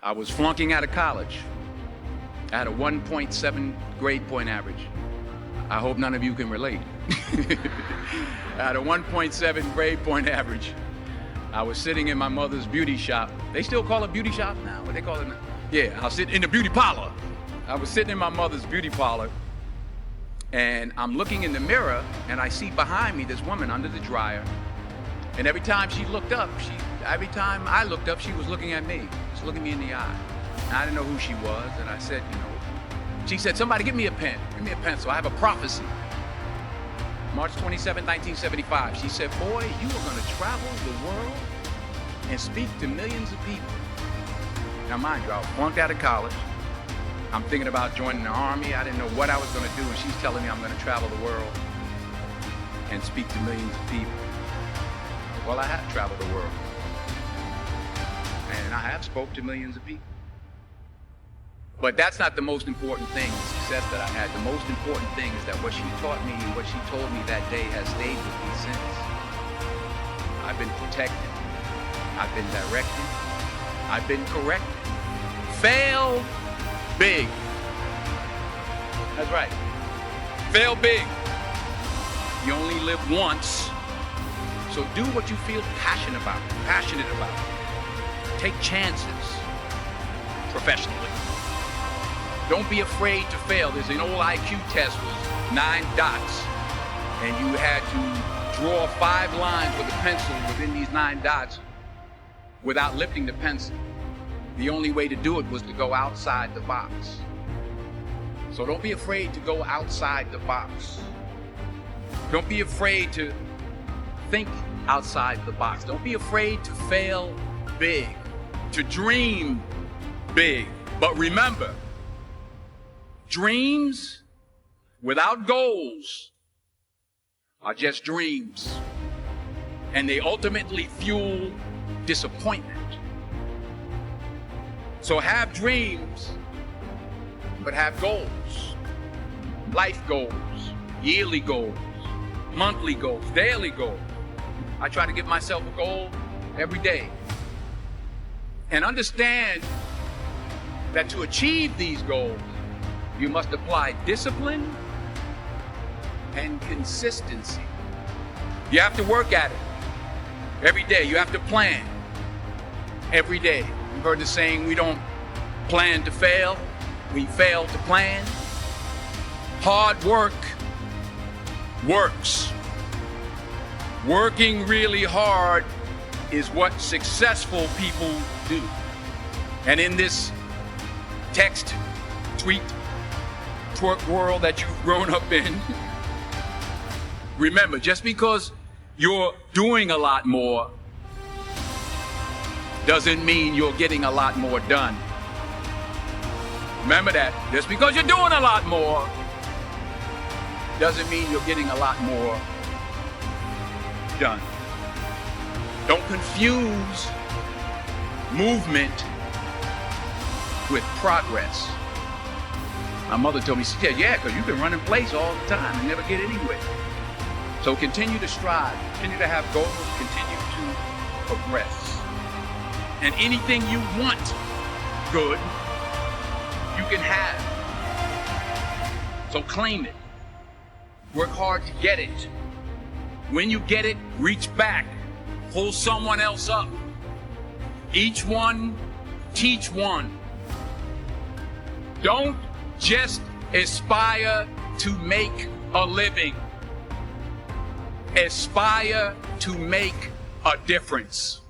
I was flunking out of college. I had a 1.7 grade point average. I hope none of you can relate. I had a 1.7 grade point average. I was sitting in my mother's beauty shop. They still call it beauty shop now? What they call it now? Yeah, I was sitting in the beauty parlor. I was sitting in my mother's beauty parlor, and I'm looking in the mirror, and I see behind me this woman under the dryer. And every time she looked up, every time I looked up, she was looking at me. Just looking me in the eye. And I didn't know who she was, and I said, she said, somebody give me a pen. Give me a pencil. I have a prophecy. March 27, 1975. She said, boy, you are going to travel the world and speak to millions of people. Now, mind you, I was flunked out of college. I'm thinking about joining the army. I didn't know what I was going to do, and she's telling me I'm going to travel the world and speak to millions of people. Well, I have traveled the world, and I have spoke to millions of people. But that's not the most important thing, the success that I had. The most important thing is that what she taught me and what she told me that day has stayed with me since. I've been protected. I've been directed. I've been corrected. Fail big. That's right. Fail big. You only live once. So do what you feel passionate about. Take chances professionally. Don't be afraid to fail. There's an old IQ test with 9 dots, and you had to draw 5 lines with a pencil within these 9 dots without lifting the pencil. The only way to do it was to go outside the box. So don't be afraid to go outside the box. Don't be afraid to think outside the box. Don't be afraid to fail big, to dream big. But remember, dreams without goals are just dreams, and they ultimately fuel disappointment. So have dreams, but have goals. Life goals, yearly goals, monthly goals, daily goals. I try to give myself a goal every day. And understand that to achieve these goals, you must apply discipline and consistency. You have to work at it every day. You have to plan every day. You've heard the saying, we don't plan to fail, we fail to plan. Hard work works. Working really hard is what successful people do. And in this text, tweet, twerk world that you've grown up in, remember, just because you're doing a lot more doesn't mean you're getting a lot more done. Remember that. Just because you're doing a lot more doesn't mean you're getting a lot more done. Don't confuse movement with progress. My mother told me, she said, yeah, because you've been running place all the time and never get anywhere. So continue to strive, continue to have goals, continue to progress. And anything you want good, you can have. So claim it. Work hard to get it. When you get it, reach back. Pull someone else up. Each one, teach one. Don't just aspire to make a living. Aspire to make a difference.